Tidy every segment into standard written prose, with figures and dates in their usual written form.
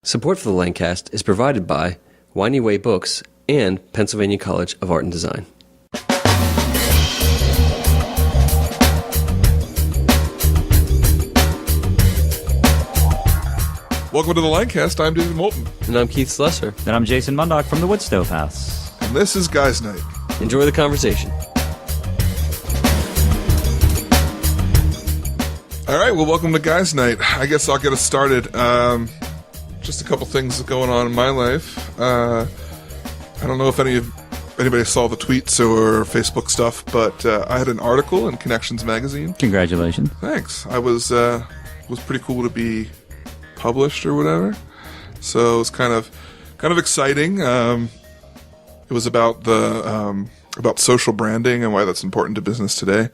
Support for the Lancast is provided by Winey Way Books and Pennsylvania College of Art and Design. Welcome to the Lancast. I'm David Moulton. And I'm Keith Slesser. And I'm Jason Mundok from the Woodstove house. And this is Guys Night. Enjoy the conversation. All right, well, welcome to Guys Night. I guess I'll get us started. Just a couple things going on in my life. I don't know if anybody saw the tweets or Facebook stuff, but I had an article in Connections magazine. Congratulations. Thanks. I was pretty cool to be published or whatever. So it was kind of exciting. It was about about social branding and why that's important to business today.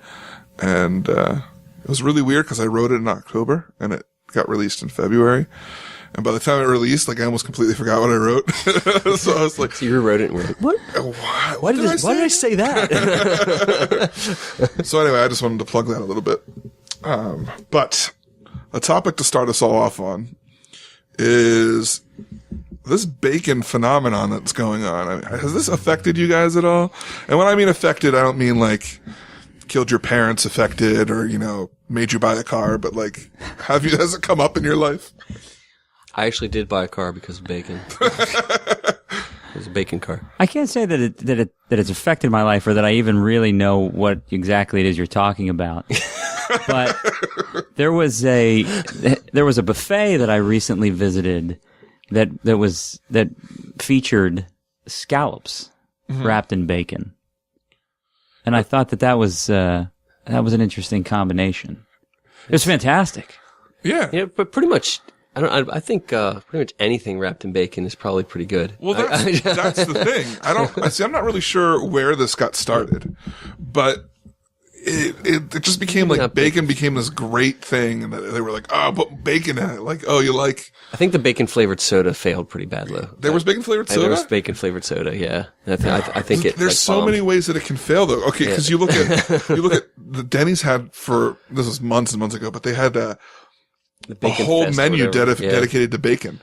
And it was really weird because I wrote it in October and it got released in February. And by the time it released, I almost completely forgot what I wrote. So I was like, so you rewrote it and were like, what? Why did I say that? So anyway, I just wanted to plug that a little bit. But a topic to start us all off on is this bacon phenomenon that's going on. I mean, has this affected you guys at all? And when I mean affected, I don't mean like killed your parents affected or, made you buy a car, but like, has it come up in your life? I actually did buy a car because of bacon. It was a bacon car. I can't say that it's affected my life or that I even really know what exactly it is you're talking about. But there was a buffet that I recently visited that featured scallops wrapped in bacon, and I thought that was an interesting combination. It was fantastic. Yeah, but pretty much. I think pretty much anything wrapped in bacon is probably pretty good. Well, that's the thing. I'm not really sure where this got started, but it just became like bacon became this great thing, and they were like, oh, put bacon in it. Like, oh, you like? I think the bacon flavored soda failed pretty bad though. There was bacon flavored soda. There was bacon flavored soda. Yeah, and I think it. There's so many ways that it can fail though. Okay, because you look at the Denny's had this was months and months ago, but they had a whole menu dedicated to bacon.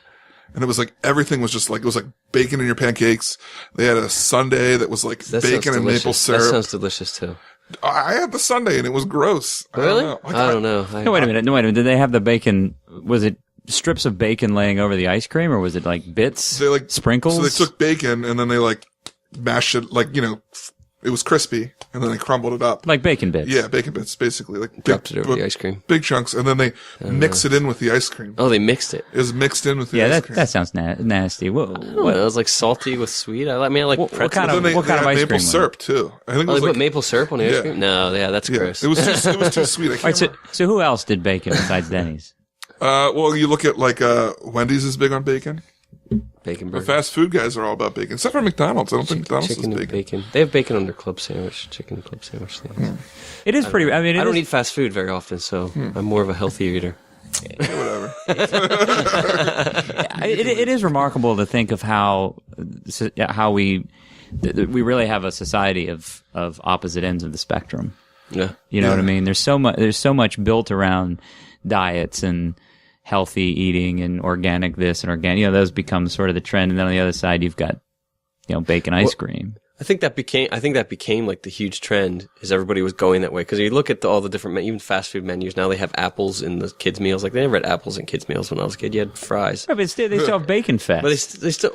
And it was like, everything was just like, it was like bacon in your pancakes. They had a sundae that was like bacon and maple syrup. That sounds delicious too. I had the sundae and it was gross. Really? I don't know. No, wait a minute. Did they have the bacon? Was it strips of bacon laying over the ice cream or was it like bits? They like sprinkles? So they took bacon and then they like mashed it, like, it was crispy, and then they crumbled it up. Like bacon bits. Yeah, bacon bits, basically. Like dropped it over the ice cream. Big chunks, and then they mix it in with the ice cream. Oh, they mixed it. It was mixed in with the ice cream. Yeah, that sounds nasty. What? It was like salty with sweet. I like pretzel. What kind of ice cream? Maple syrup too. I think they put maple syrup on the ice cream. No, that's gross. It was too sweet. I can't remember. So who else did bacon besides Denny's? Well, you look at like Wendy's is big on bacon. Bacon burger. The fast food guys are all about bacon, except for McDonald's. I don't think McDonald's chicken is and bacon. They have bacon on their club sandwich, chicken and club sandwich things. It is pretty. I mean, I don't eat fast food very often, so I'm more of a healthier eater. Whatever. It is remarkable to think of how we really have a society of opposite ends of the spectrum. Yeah, you know what I mean. There's so much built around diets and healthy eating and organic this and organic, those become sort of the trend. And then on the other side, you've got, bacon ice cream. I think that became like the huge trend is everybody was going that way. Cause you look at all the different, even fast food menus, now they have apples in the kids' meals. Like they never had apples in kids' meals when I was a kid. You had fries. Yeah, but they still have bacon fat. But they still,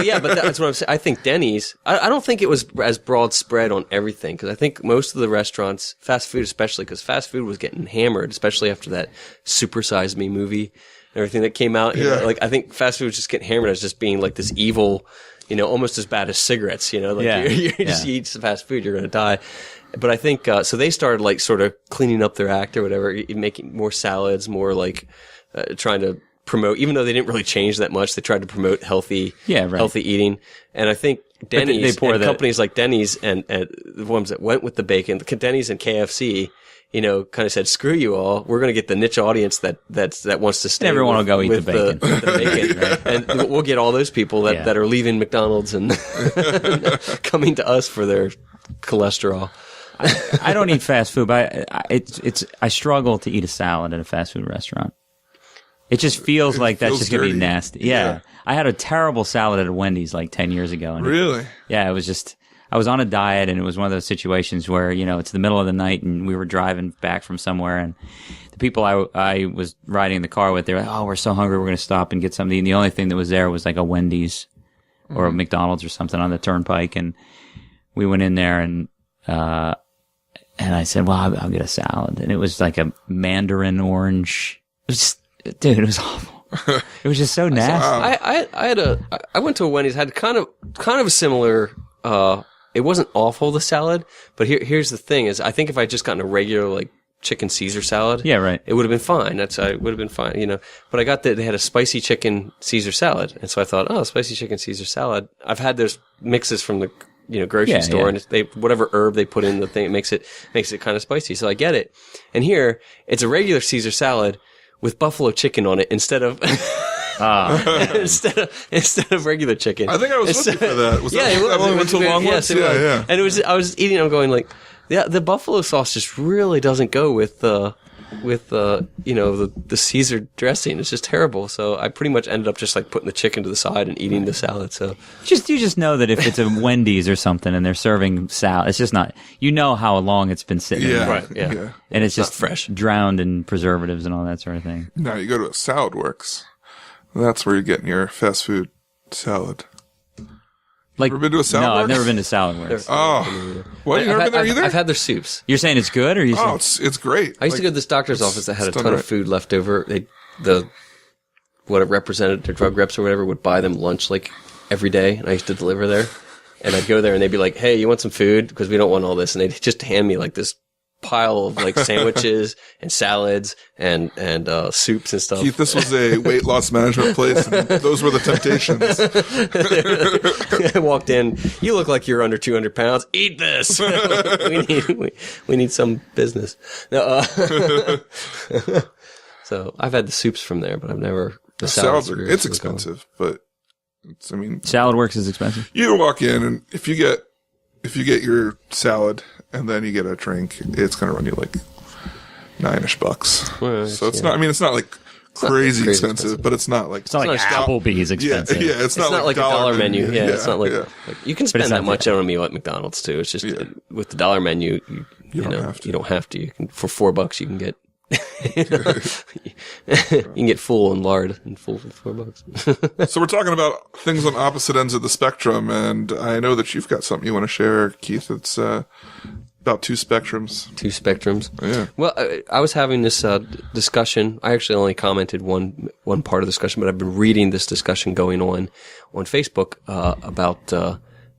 yeah, but that's what I'm saying. I think Denny's, I don't think it was as broad spread on everything. Cause I think most of the restaurants, fast food especially, cause fast food was getting hammered, especially after that Super Size Me movie and everything that came out. Like I think fast food was just getting hammered as just being like this evil, almost as bad as cigarettes, you just eat some fast food, you're going to die. But I think, so they started like sort of cleaning up their act or whatever, making more salads, more like, trying to promote, even though they didn't really change that much, they tried to promote healthy eating. And I think Denny's and companies like Denny's and the ones that went with the bacon, Denny's and KFC, kind of said, screw you all. We're going to get the niche audience that wants to stay. Everyone will go eat the bacon. The bacon, right? And we'll get all those people that are leaving McDonald's and coming to us for their cholesterol. I don't eat fast food, but I struggle to eat a salad at a fast food restaurant. It just feels like that's feels just going to be dirty. nasty. Yeah. I had a terrible salad at a Wendy's like 10 years ago. And Really? yeah, it was just, I was on a diet and it was one of those situations where, it's the middle of the night and we were driving back from somewhere and the people I was riding in the car with, they were like, oh, we're so hungry, we're going to stop and get something to eat. And the only thing that was there was like a Wendy's or a McDonald's or something on the turnpike. And we went in there and I said, well, I'll get a salad. And it was like a mandarin orange. It was just, dude, it was awful. It was just so nasty. I went to a Wendy's, had kind of a similar, it wasn't awful, the salad, but here's the thing is I think if I just gotten a regular like chicken Caesar salad, Yeah, right. it would have been fine. It would have been fine, but I got they had a spicy chicken Caesar salad. And so I thought, oh, spicy chicken Caesar salad. I've had those mixes from the, grocery store and whatever herb they put in the thing, it makes it kind of spicy. So I get it. And here it's a regular Caesar salad with buffalo chicken on it instead of instead of regular chicken. I think I was looking for that. Was yeah, that one went to long ones? Yes, it was. Yeah. And I was eating. I'm going like, the buffalo sauce just really doesn't go with the Caesar dressing. It's just terrible. So I pretty much ended up just like putting the chicken to the side and eating the salad. So You just know that if it's a Wendy's or something and they're serving salad, it's just not, how long it's been sitting Yeah. there. right, yeah. And it's just not fresh. drowned in preservatives and all that sort of thing. Now you go to a Salad Works. That's where you're getting your fast food salad. Like, Ever been to a Salad No, I've Works? never been to Salad Works. Oh, what? You never been there either? I've had their soups. You're saying it's good, or you Oh, saying it's great. I used to go to this doctor's office that had a done ton right. of food left over. Whatever represented their drug reps or whatever would buy them lunch like every day, and I used to deliver there. And I'd go there and they'd be like, "Hey, you want some food? Because we don't want all this." And they'd just hand me like this pile of like sandwiches and salads and soups and stuff. Keith, this was a weight loss management place, and those were the temptations. I walked in. You look like you're under 200 pounds. Eat this. we need some business. No, so I've had the soups from there, but I've never the Salads salads. it's expensive, but Salad Works is expensive? you walk in and if you get your salad and then you get a drink, it's going to run you like $9-ish. Well, So it's yeah. not. I mean, it's not like crazy crazy expensive, but it's not like It's not like Applebee's expensive. Yeah, it's not like a dollar menu. Yeah, it's not like, yeah. like you can spend it's that not much on a meal at McDonald's too. It's just with the dollar menu, you don't know, have to. you don't have to. You can for $4 you can get you can get full and lard and full for $4. So we're talking about things on opposite ends of the spectrum, and I know that you've got something you want to share, Keith. It's about two spectrums. Two spectrums. Yeah. Well, I was having this discussion. I actually only commented one part of the discussion, but I've been reading this discussion going on Facebook about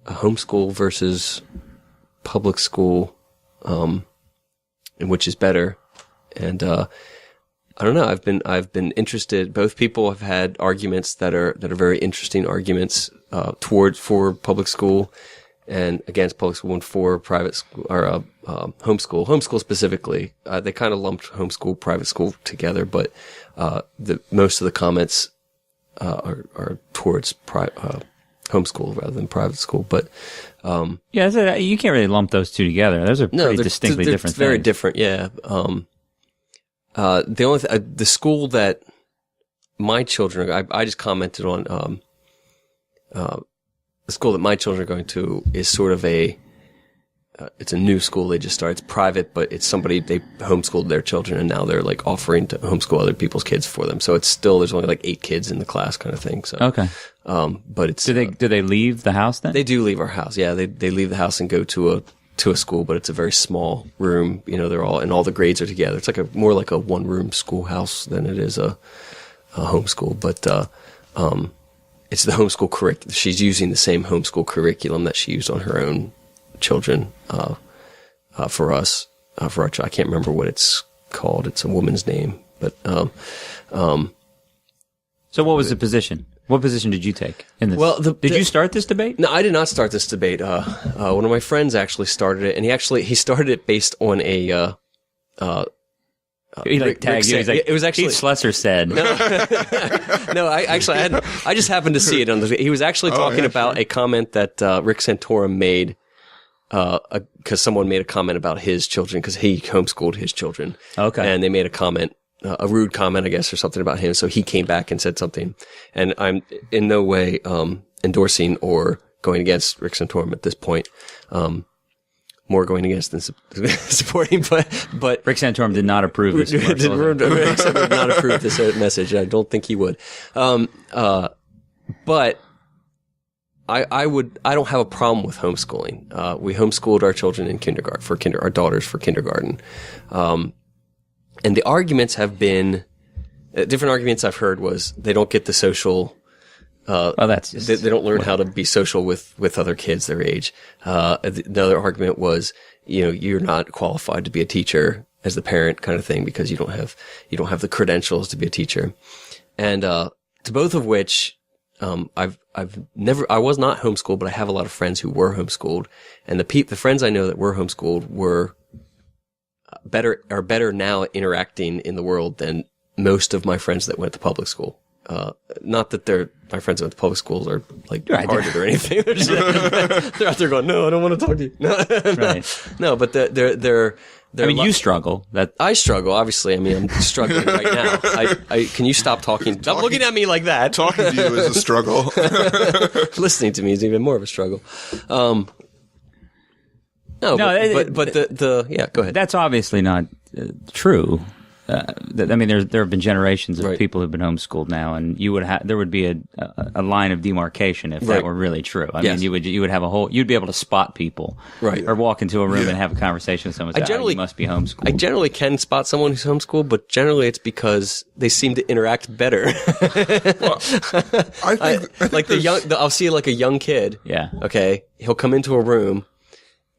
homeschool versus public school, and which is better. And I don't know. I've been interested. Both people have had arguments that are very interesting arguments for public school and against public school and for private school or homeschool. Homeschool specifically, they kind of lumped homeschool, private school together, but most of the comments are towards homeschool rather than private school. But Yeah, you can't really lump those two together. Those are pretty distinctly different things. Very different, yeah. The only the school that my children, I just commented on the school that my children are going to is sort of it's a new school they just started. It's private, but it's somebody, they homeschooled their children and now they're like offering to homeschool other people's kids for them. So it's still, there's only like 8 kids in the class kind of thing. So, Okay. But it's, Do they leave the house then? they do leave our house. Yeah. They leave the house and go to a school, but it's a very small room. You know, they're all, and all the grades are together. It's like more like a 1-room schoolhouse than it is a homeschool. But, it's the homeschool curriculum. She's using the same homeschool curriculum that she used on her own children, for us, for our child. I can't remember what it's called. It's a woman's name, but, So what was the position? What position did you take in this? Well, did you start this debate? no, I did not start this debate. One of my friends actually started it, and he started it based on a, He Rick tagged you. He's said- like, it was actually- Keith Slesser said. No, I just happened to see it on the. He was actually talking about a comment that Rick Santorum made, because someone made a comment about his children because he homeschooled his children. Okay. And they made a comment a rude comment, I guess, or something about him. So he came back and said something, and I'm in no way endorsing or going against Rick Santorum at this point. More going against than supporting, but Rick Santorum did not approve this. Rick Santorum did not approve this message. I don't think he would. But I don't have a problem with homeschooling. We homeschooled our children in kindergarten our daughters for kindergarten. And the arguments have been, different arguments I've heard was they don't get the social, they don't learn how to be social with other kids their age. Another argument was, you're not qualified to be a teacher as the parent kind of thing because you don't have the credentials to be a teacher. And, to both of which, I was not homeschooled, but I have a lot of friends who were homeschooled, and the friends I know that were homeschooled were are better now at interacting in the world than most of my friends that went to public school. Not that my friends that went to public schools are like retarded or anything. They're out there going, no, I don't want to talk to you. No, Right. No, but they're I mean, you struggle. I struggle, obviously. I mean, I'm struggling right now. Can you stop talking? Stop looking at me like that. Talking to you is a struggle. Listening to me is even more of a struggle. Go ahead. That's obviously not true. I mean, there have been generations of people who've been homeschooled now, and there would be a line of demarcation if that were really true. I mean, you would have you'd be able to spot people, or walk into a room and have a conversation with someone. And say, you must be homeschooled. I generally can spot someone who's homeschooled, but generally it's because they seem to interact better. Well, I think I'll see like a young kid. Yeah. Okay. He'll come into a room.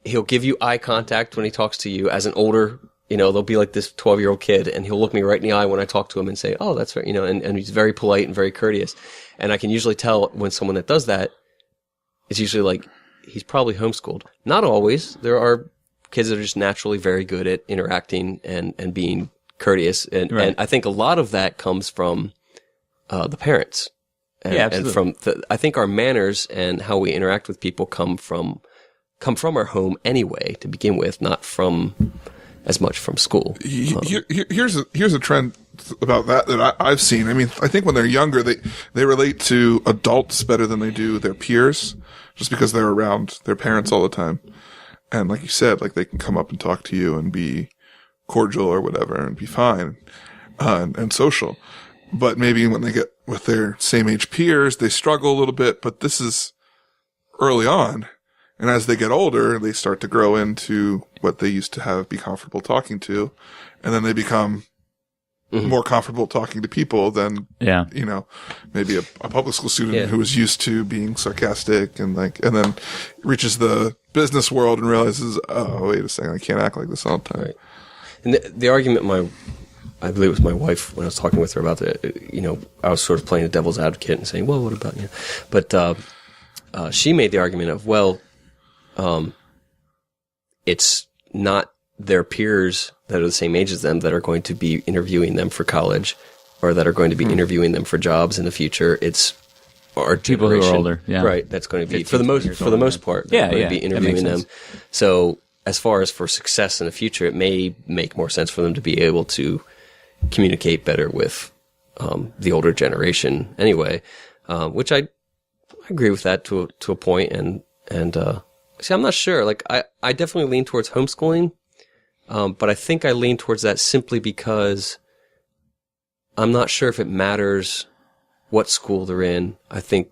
He'll give you eye contact when he talks to you as an older. There'll be like this 12-year-old kid, and he'll look me right in the eye when I talk to him and say, "Oh, that's right," and he's very polite and very courteous. And I can usually tell when someone that does that is usually like, he's probably homeschooled. Not always. There are kids that are just naturally very good at interacting and being courteous. And I think a lot of that comes from, the parents. And I think our manners and how we interact with people come from our home anyway, to begin with, not as much from school. Here's a trend about that I've seen. I mean, I think when they're younger, they relate to adults better than they do their peers, just because they're around their parents all the time. And like you said, like they can come up and talk to you and be cordial or whatever and be fine, and social. But maybe when they get with their same age peers, they struggle a little bit, but this is early on. And as they get older, they start to grow into what they used to be comfortable talking to. And then they become more comfortable talking to people than, maybe a public school student who was used to being sarcastic and then reaches the business world and realizes, oh, wait a second, I can't act like this all the time. Right. And the argument I believe it was my wife when I was talking with her about I was sort of playing the devil's advocate and saying, well, what about you? But, she made the argument of, well, it's not their peers that are the same age as them that are going to be interviewing them for college or that are going to be interviewing them for jobs in the future. It's our people who are older. Yeah. Right. That's going to be for the most part. Yeah. Going to be interviewing them. So as far as for success in the future, it may make more sense for them to be able to communicate better with, the older generation anyway, which I agree with that to a point. And see, I'm not sure. Like, I definitely lean towards homeschooling, but I think I lean towards that simply because I'm not sure if it matters what school they're in. I think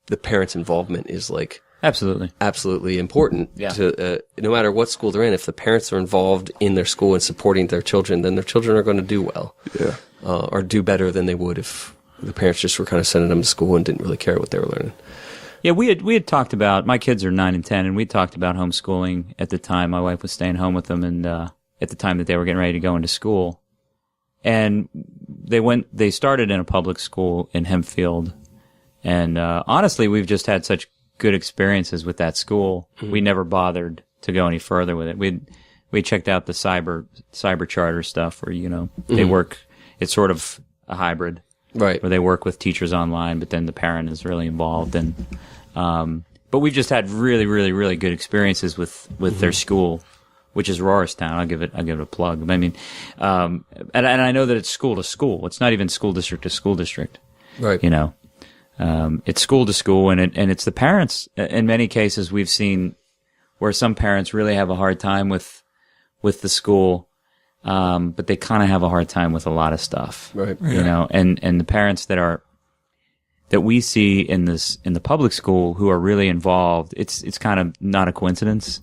the parents' involvement is like absolutely important. Yeah. To no matter what school they're in, if the parents are involved in their school and supporting their children, then their children are going to do well. Yeah. Or do better than they would if the parents just were kind of sending them to school and didn't really care what they were learning. Yeah, we had talked about, my kids are 9 and 10, and we talked about homeschooling at the time. My wife was staying home with them, and at the time that they were getting ready to go into school. And they started in a public school in Hempfield. And honestly, we've just had such good experiences with that school. Mm-hmm. We never bothered to go any further with it. We checked out the cyber charter stuff where, they work, it's sort of a hybrid. Right. Where they work with teachers online, but then the parent is really involved. And, but we've just had really, really, really good experiences with their school which is Roarstown. I'll give it a plug. I mean, and I know that it's school to school. It's not even school district to school district. Right. You know, it's school to school, and it's the parents. In many cases, we've seen where some parents really have a hard time with the school, but they kind of have a hard time with a lot of stuff. Right. You know, and the parents that we see in the public school who are really involved, it's kind of not a coincidence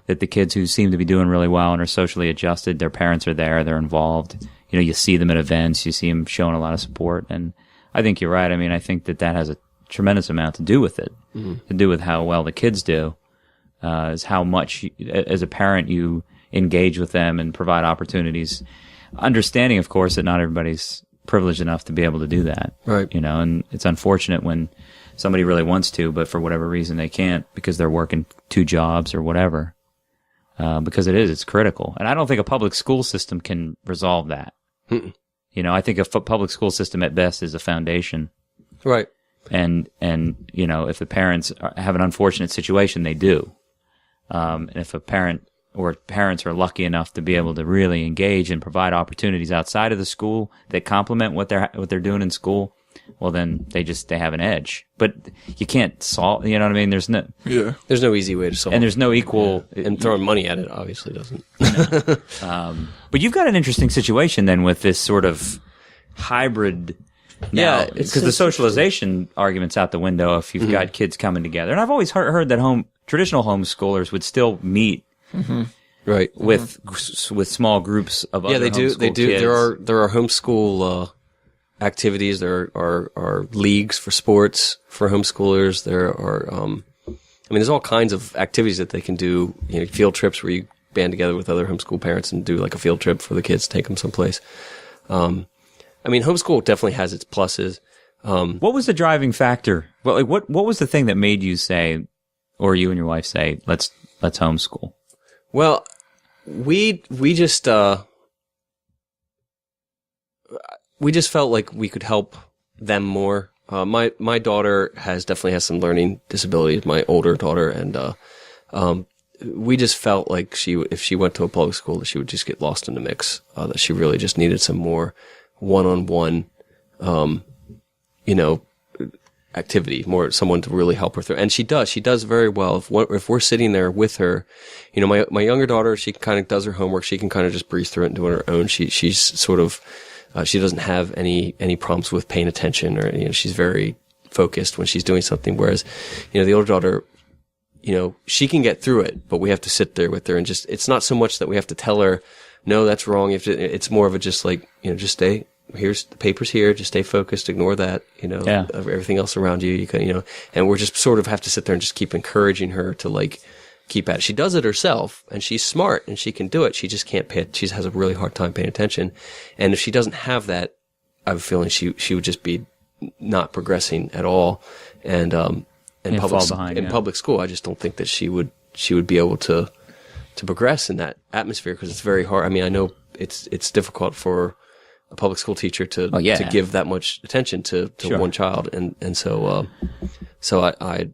that the kids who seem to be doing really well and are socially adjusted, their parents are there, they're involved. You know, you see them at events, you see them showing a lot of support, and I think you're right. I mean, I think that has a tremendous amount to do with it, to do with how well the kids do, is how much as a parent you engage with them and provide opportunities, understanding, of course, that not everybody's privileged enough to be able to do that. Right. You know, and it's unfortunate when somebody really wants to, but for whatever reason they can't because they're working 2 jobs or whatever. Because it's critical. And I don't think a public school system can resolve that. You know, I think a public school system at best is a foundation. Right. And you know, if the parents have an unfortunate situation, they do. And if a parent or parents are lucky enough to be able to really engage and provide opportunities outside of the school that complement what they're doing in school, well, then they have an edge. But you can't solve, you know what I mean? There's no easy way to solve it. And there's no equal. And throwing money at it obviously doesn't. But you've got an interesting situation then with this sort of hybrid. Yeah, because the socialization argument's out the window if you've got kids coming together. And I've always heard that traditional homeschoolers would still meet right with small groups of other they do. kids. There are homeschool activities. There are leagues for sports for homeschoolers. There are there's all kinds of activities that they can do. You know, field trips where you band together with other homeschool parents and do like a field trip for the kids, take them someplace. Homeschool definitely has its pluses. What was the driving factor? Well, like what was the thing that made you say, or you and your wife say, let's homeschool? Well, we just felt like we could help them more. My daughter definitely has some learning disabilities, my older daughter, and we just felt like if she went to a public school, that she would just get lost in the mix. That she really just needed some more one-on-one, activity, more someone to really help her through. And she does very well. If we're sitting there with her, you know, my younger daughter, she kind of does her homework. She can kind of just breeze through it and do it on her own. She's sort of, she doesn't have any problems with paying attention, or, you know, she's very focused when she's doing something. Whereas, you know, the older daughter, you know, she can get through it, but we have to sit there with her and it's not so much that we have to tell her, no, that's wrong. It's more of a just like, you know, just stay. Here's the papers here. Just stay focused. Ignore that. You know, everything else around you. You can, you know, and we're just sort of have to sit there and just keep encouraging her to like keep at it. She does it herself, and she's smart and she can do it. She just can't pay it. She has a really hard time paying attention. And if she doesn't have that, I have a feeling she would just be not progressing at all. And in public school, I just don't think that she would be able to progress in that atmosphere, because it's very hard. I mean, I know it's difficult for a public school teacher to give that much attention to one child. And so I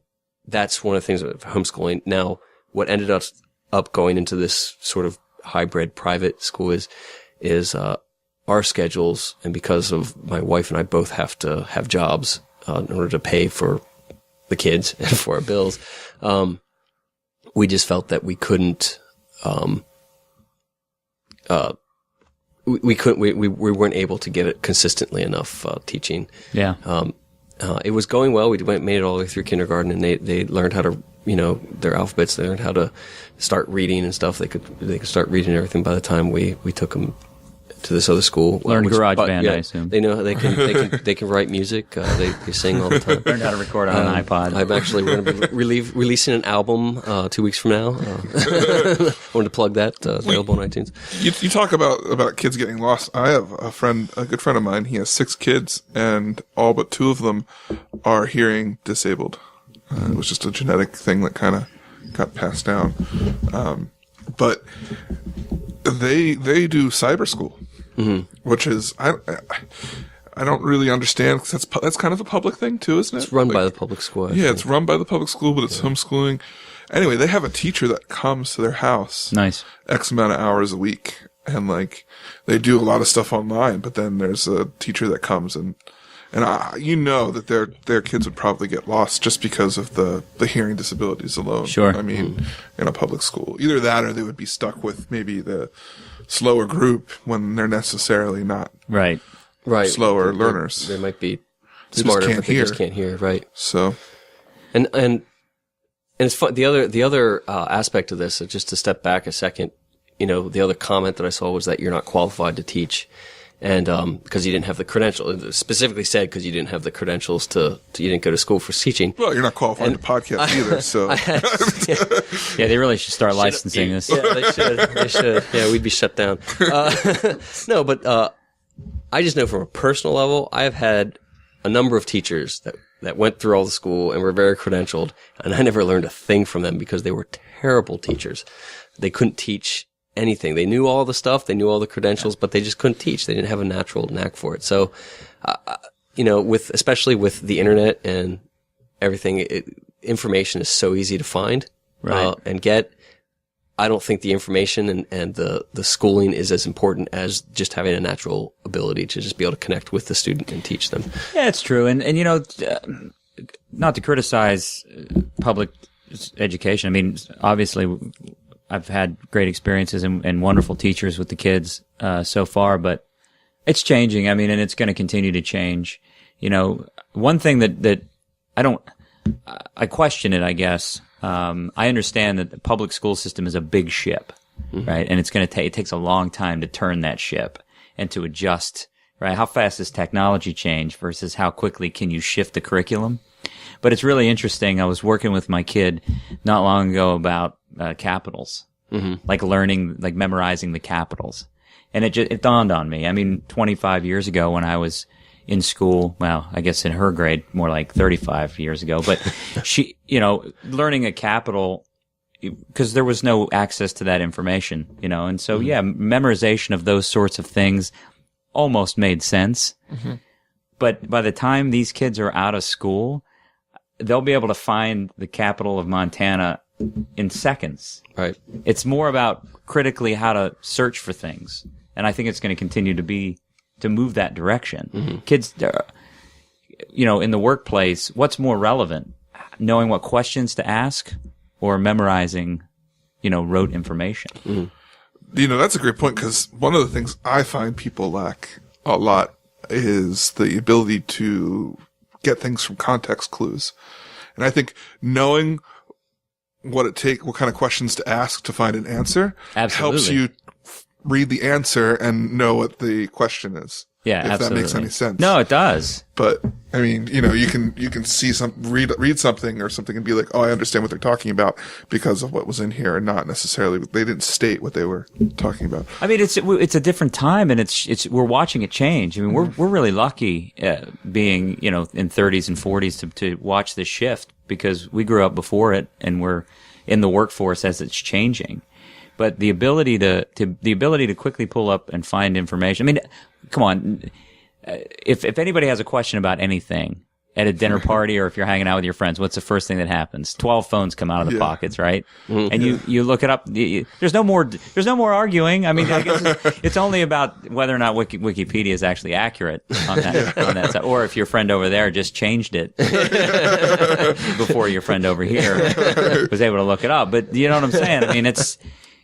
that's one of the things of homeschooling. Now, what ended up going into this sort of hybrid private school is our schedules. And because of my wife and I both have to have jobs, in order to pay for the kids and for our bills, we just felt that we couldn't, we weren't able to get it consistently enough, teaching. Yeah. It was going well. We made it all the way through kindergarten, and they learned how to, you know, their alphabets. They learned how to start reading and stuff. They could start reading everything by the time we took them to this other school. Learn GarageBand, I assume. They know they can write music. They sing all the time. Learned how to record on an iPod. I'm actually going to be releasing an album 2 weeks from now. I wanted to plug that. It's available on iTunes. You talk about kids getting lost. I have a good friend of mine. He has 6 kids, and all but 2 of them are hearing disabled. It was just a genetic thing that kind of got passed down. But they do cyber school. Mm-hmm. Which is I don't really understand, because that's kind of a public thing too, isn't it? It's run by the public school. It's run by the public school, but it's homeschooling, Anyway, they have a teacher that comes to their house. Nice. X amount of hours a week. And like, they do a lot of stuff online, but then there's a teacher that comes and that their kids would probably get lost just because of the hearing disabilities alone. Sure. I mean, in a public school. Either that or they would be stuck with maybe the slower group when they're necessarily not right. slower learners. They might be They smarter, just but they just can't hear. Right. So, and it's fun. The other aspect of this, just to step back a second, the other comment that I saw was that you're not qualified to teach, and because you didn't have the credential. It specifically said because you didn't have the credentials you didn't go to school for teaching. Well, you're not qualified to podcast either. So, yeah, they really should start licensing this. Yeah, they should. Yeah, we'd be shut down. No, but I just know from a personal level, I have had a number of teachers that went through all the school and were very credentialed, and I never learned a thing from them because they were terrible teachers. They couldn't teach anything. They knew all the stuff, they knew all the credentials, but they just couldn't teach. They didn't have a natural knack for it. So, especially with the internet and everything, information is so easy to find and get. I don't think the information and the schooling is as important as just having a natural ability to just be able to connect with the student and teach them. Yeah, it's true. And not to criticize public education. I mean, obviously, I've had great experiences and wonderful teachers with the kids so far, but it's changing. I mean, and it's going to continue to change. One thing that I question it, I guess. I understand that the public school system is a big ship, right? And it takes a long time to turn that ship and to adjust, right? How fast does technology change versus how quickly can you shift the curriculum? But it's really interesting. I was working with my kid not long ago about capitals, like memorizing the capitals. And it dawned on me. I mean, 25 years ago when I was in school, well, I guess in her grade, more like 35 years ago, but she, learning a capital, because there was no access to that information, and so, memorization of those sorts of things almost made sense. Mm-hmm. But by the time these kids are out of school, they'll be able to find the capital of Montana in seconds. Right. It's more about critically how to search for things. And I think it's going to continue to move that direction. Mm-hmm. Kids, in the workplace, what's more relevant? Knowing what questions to ask or memorizing, rote information? Mm-hmm. That's a great point, because one of the things I find people lack a lot is the ability to get things from context clues. And I think knowing what kind of questions to ask to find an answer helps you read the answer and know what the question is. Yeah, if absolutely. That makes any sense. No, it does. But I mean, you can see read something or something and be like, oh, I understand what they're talking about because of what was in here, and not necessarily they didn't state what they were talking about. I mean, it's a different time, and we're watching it change. I mean, we're really lucky being in 30s and 40s to watch this shift, because we grew up before it and we're in the workforce as it's changing. But the ability to quickly pull up and find information. I mean, come on. If anybody has a question about anything at a dinner party, or if you're hanging out with your friends, what's the first thing that happens? 12 phones come out of the pockets, right? Mm-hmm. And you look it up. There's no more arguing. I mean, I guess it's only about whether or not Wikipedia is actually accurate on that side, or if your friend over there just changed it before your friend over here was able to look it up. But you know what I'm saying? I mean,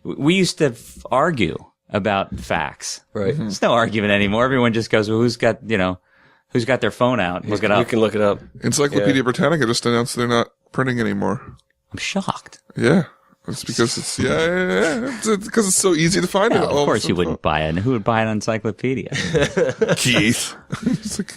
we used to argue about facts. Right. Mm-hmm. There's no argument anymore. Everyone just goes, well, who's got their phone out? Look it up. You can look it up. Encyclopedia Britannica just announced they're not printing anymore. I'm shocked. Yeah. It's because it's because it's so easy to find it. Of course you wouldn't buy it. Who would buy an encyclopedia? Keith.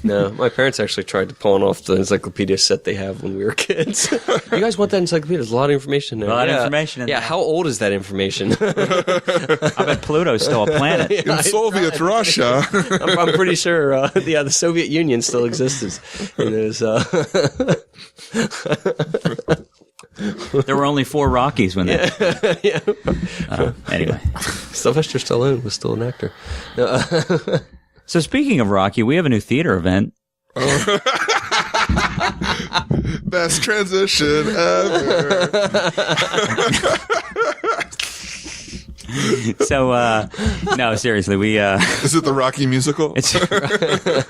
No, my parents actually tried to pawn off the encyclopedia set they have when we were kids. You guys want that encyclopedia? There's a lot of information there. A lot of information in there. Yeah, how old is that information? I bet Pluto's still a planet. In Soviet Russia. I'm pretty sure the Soviet Union still exists. There were only 4 Rockies when that. Yeah. Anyway, Sylvester Stallone was still an actor. So speaking of Rocky, we have a new theater event. Best transition ever. So, no, seriously, Is it the Rocky musical?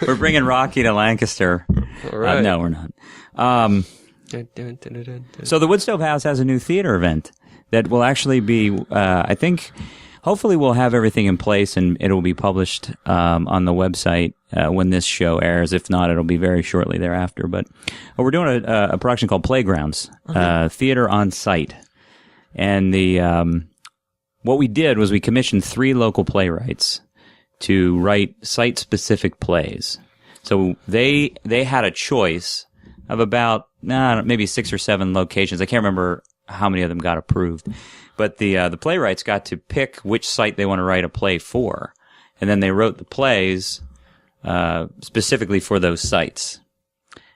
we're bringing Rocky to Lancaster. All right. No, we're not. So the Woodstove House has a new theater event that will actually be, I think, hopefully we'll have everything in place and it'll be published on the website when this show airs. If not, it'll be very shortly thereafter. But we're doing a production called Playgrounds, Theater on Site. And what we did was we commissioned 3 local playwrights to write site-specific plays. So they had a choice of about maybe 6 or 7 locations. I can't remember how many of them got approved, but the playwrights got to pick which site they want to write a play for, and then they wrote the plays specifically for those sites.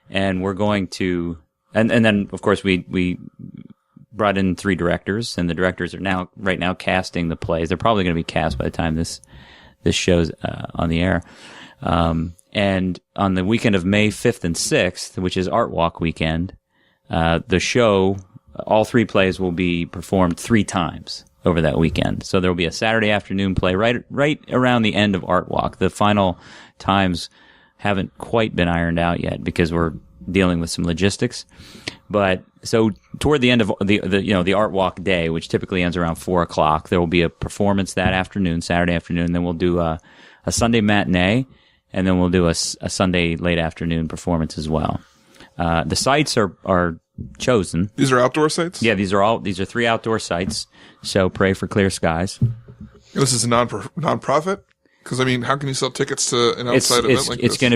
And we're going to, and then of course we brought in 3 directors, and the directors are right now casting the plays. They're probably going to be cast by the time this show's on the air. And on the weekend of May 5th and 6th, which is Artwalk weekend, the show, all 3 plays will be performed 3 times over that weekend. So there will be a Saturday afternoon play right around the end of Artwalk. The final times haven't quite been ironed out yet because we're dealing with some logistics. But so toward the end of the Artwalk day, which typically ends around 4:00, there will be a performance that afternoon, Saturday afternoon. Then we'll do a Sunday matinee, and then we'll do a Sunday late afternoon performance as well. The sites are chosen. These are outdoor sites? Yeah, these are 3 outdoor sites. So pray for clear skies. This is a non-profit? Because, I mean, how can you sell tickets to an outside event like this? It's going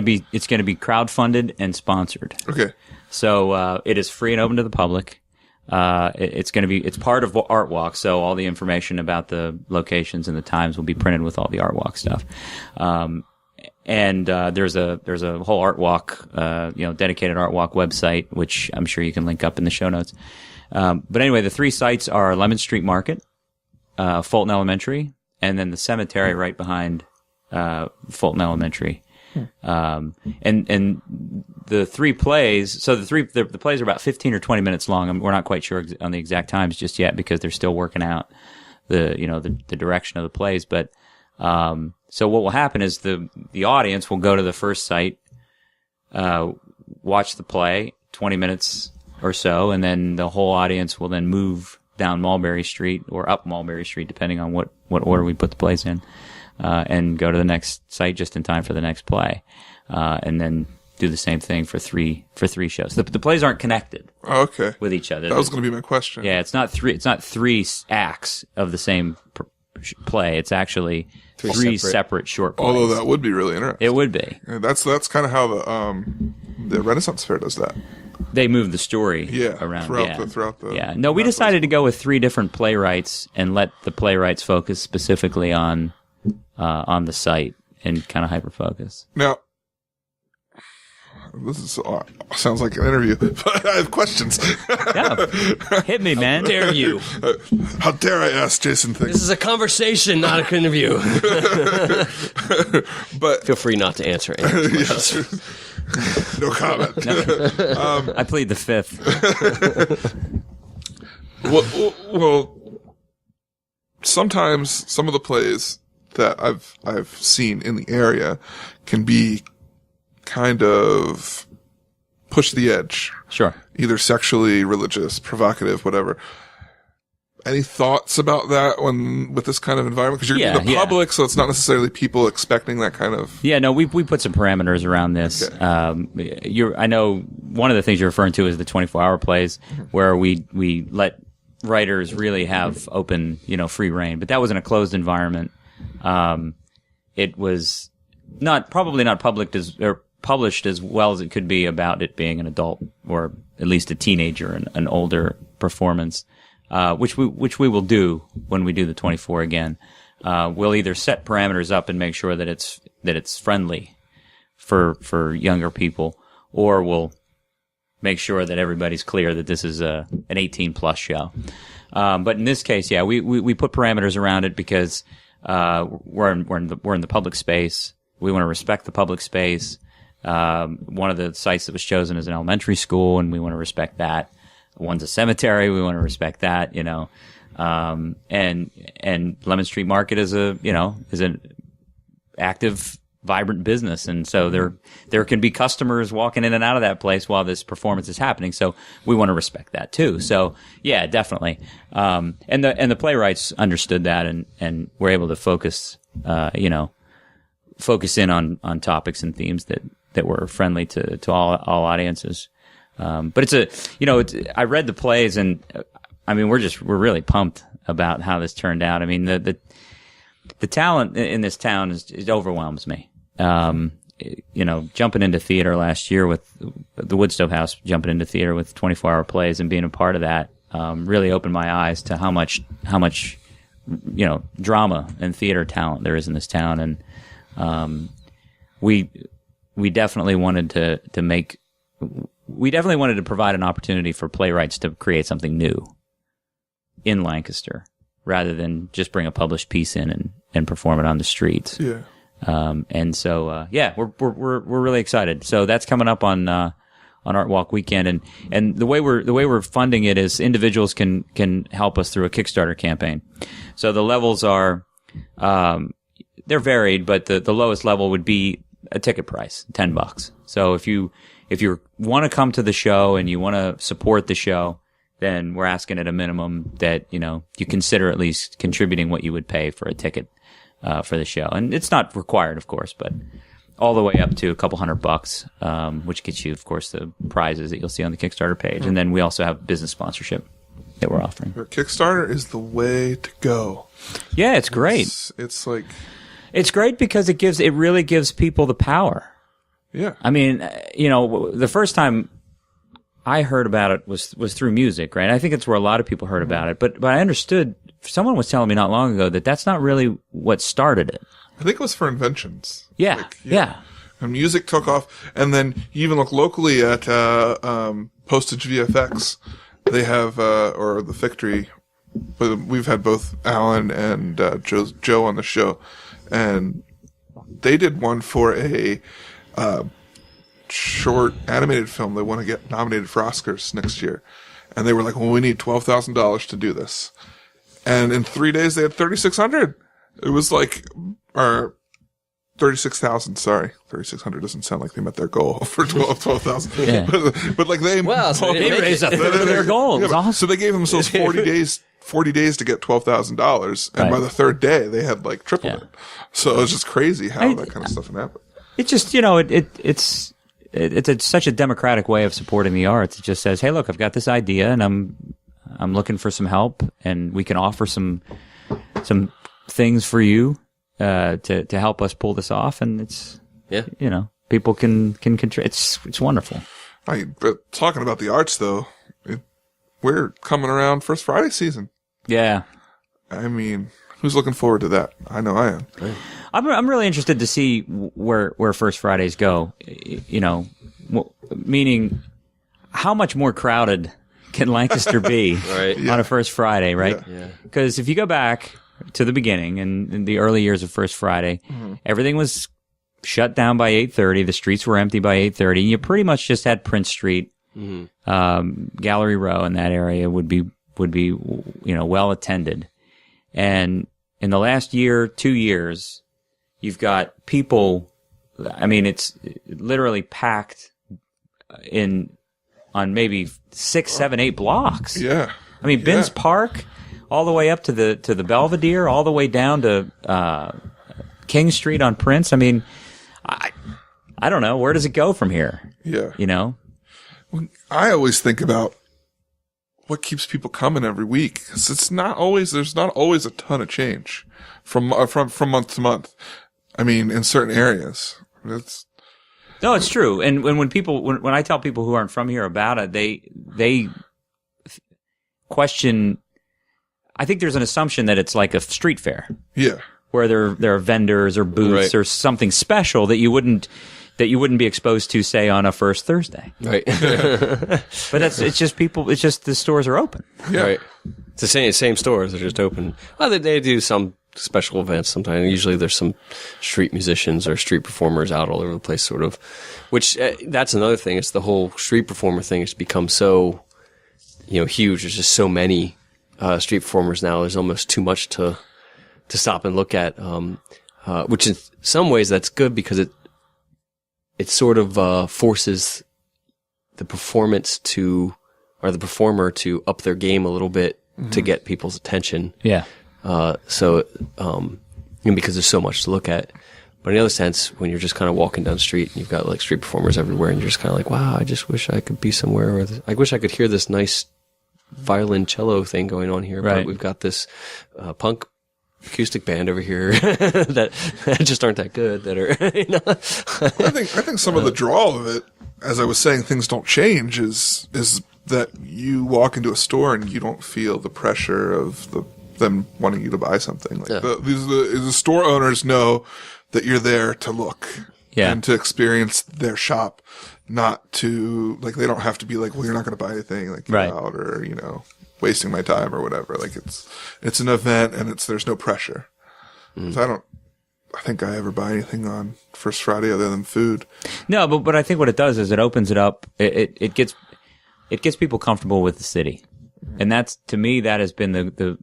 to be crowdfunded and sponsored. Okay. So it is free and open to the public. It's part of Artwalk, so all the information about the locations and the times will be printed with all the Artwalk stuff. And there's a whole Artwalk, dedicated Artwalk website, which I'm sure you can link up in the show notes. But anyway, the 3 sites are Lemon Street Market, Fulton Elementary, and then the cemetery right behind Fulton Elementary. And the 3 plays, so the plays are about 15 or 20 minutes long. We're not quite sure on the exact times just yet because they're still working out the direction of the plays. But, so what will happen is the audience will go to the first site, watch the play, 20 minutes or so, and then the whole audience will then move down Mulberry Street or up Mulberry Street, depending on what order we put the plays in. And go to the next site just in time for the next play, and then do the same thing for three shows. The plays aren't connected with each other. That was going to be my question. Yeah, it's not 3 acts of the same play. It's actually 3 separate short plays. Although that would be really interesting. It would be. Yeah, that's kind of how the Renaissance Fair does that. They move the story around. Throughout the. Yeah. No, we decided to go with 3 different playwrights and let the playwrights focus specifically on the site and kind of hyper-focus. Now, this sounds like an interview, but I have questions. Yeah. Hit me, man. How dare you? How dare I ask Jason things? This is a conversation, not an interview. But feel free not to answer any questions. No comment. No. I plead the 5th. Well, sometimes some of the plays that I've seen in the area can be kind of push the edge. Sure. Either sexually, religious, provocative, whatever. Any thoughts about that with this kind of environment? Because you're in the public, so it's not necessarily people expecting that kind of. Yeah, no, we put some parameters around this. Okay. I know one of the things you're referring to is the 24-hour plays, where we let writers really have open, free reign. But that was in a closed environment. It was probably not published as well as it could be about it being an adult or at least a teenager and an older performance, which we will do when we do the 24 again. We'll either set parameters up and make sure that it's friendly for younger people, or we'll make sure that everybody's clear that this is an 18+ show. But in this case, we put parameters around it because we're in the public space. We want to respect the public space. One of the sites that was chosen is an elementary school, and we want to respect that. One's a cemetery. We want to respect that, and Lemon Street Market is an active, vibrant business. And so there can be customers walking in and out of that place while this performance is happening. So we want to respect that too. So yeah, definitely. And the playwrights understood that and were able to focus in on topics and themes that were friendly to all audiences. But I read the plays, and I mean, we're really pumped about how this turned out. I mean, the talent in this town it overwhelms me. Jumping into theater last year with the Woodstove House, jumping into theater with 24-hour plays and being a part of that, really opened my eyes to how much drama and theater talent there is in this town. And, we definitely wanted to provide an opportunity for playwrights to create something new in Lancaster, rather than just bring a published piece in and perform it on the streets. Yeah. And so, we're really excited. So that's coming up on Artwalk weekend. And the way we're funding it is individuals can help us through a Kickstarter campaign. So the levels are, they're varied, but the lowest level would be a ticket price, $10. So if you want to come to the show and you want to support the show, then we're asking at a minimum that, you consider at least contributing what you would pay for a ticket, for the show. And it's not required, of course, but all the way up to a couple $100, which gets you, of course, the prizes that you'll see on the Kickstarter page. And then we also have business sponsorship that we're offering. Kickstarter is the way to go. Yeah, it's great. It's great because it really gives people the power. Yeah. I mean, the first time I heard about it was through music, right? I think it's where a lot of people heard about it, but I understood. Someone was telling me not long ago that that's not really what started it. I think it was for inventions. Yeah, yeah. And music took off, and then you even look locally at Postage VFX. They have or the Victory. But we've had both Alan and Joe on the show, and they did one for a short animated film. They want to get nominated for Oscars next year, and they were like, "Well, we need $12,000 to do this." And in 3 days, they had 3,600. It was like, or 36,000. Sorry, 3,600 doesn't sound like they met their goal for 12,000. Yeah. But like they raised a third of their goal. Yeah, awesome. So they gave themselves 40 days to get $12,000, and by the third day, they had like tripled it. So it was just crazy how that kind of stuff can happen. It's just it's such a democratic way of supporting the arts. It just says, hey, look, I've got this idea, and I'm looking for some help, and we can offer some things for you to help us pull this off, and it's people can contribute. It's wonderful. But talking about the arts though, we're coming around First Friday season. Yeah, I mean, who's looking forward to that? I know I am. I'm really interested to see where First Fridays go. Meaning how much more crowded can Lancaster be on a First Friday, right? Because if you go back to the beginning and in the early years of First Friday, everything was shut down by 8:30. The streets were empty by 8:30. You pretty much just had Prince Street, Gallery Row in that area would be well attended. And in the last year, 2 years, you've got people. I mean, it's literally packed on maybe 6, 7, 8 blocks. Yeah. I mean, Binns Park, all the way up to the Belvedere, all the way down to King Street on Prince. I mean, I don't know, where does it go from here? Yeah. I always think about what keeps people coming every week. There's not always a ton of change from month to month. I mean, in certain areas, no, it's true. And when I tell people who aren't from here about it, they question. I think there's an assumption that it's like a street fair. Yeah. Where there are vendors or booths or something special that you wouldn't be exposed to, say, on a first Thursday. Right. But it's just the stores are open. Yeah. Right. It's the same stores. They're just open. Well, they do some special events sometimes. Usually there's some street musicians or street performers out all over the place, sort of, which that's another thing. It's the whole street performer thing has become so, huge. There's just so many street performers now. There's almost too much to stop and look at, which in some ways that's good because it sort of forces the performer to up their game a little bit to get people's attention. Yeah. Because there's so much to look at. But in the other sense, when you're just kind of walking down the street and you've got like street performers everywhere and you're just kind of like, wow, I just wish I could be somewhere where I wish I could hear this nice violin cello thing going on here. Right. But we've got this punk acoustic band over here that just aren't that good that are, I think some of the draw of it, as I was saying, things don't change is that you walk into a store and you don't feel the pressure of them wanting you to buy something. Like the store owners know that you're there to look and to experience their shop, not to like they don't have to be like, well, you're not going to buy anything, like get out or wasting my time or whatever. Like it's an event and there's no pressure. So I think I ever buy anything on First Friday other than food. No, but I think what it does is it opens it up. It gets people comfortable with the city, and that's, to me, that has been the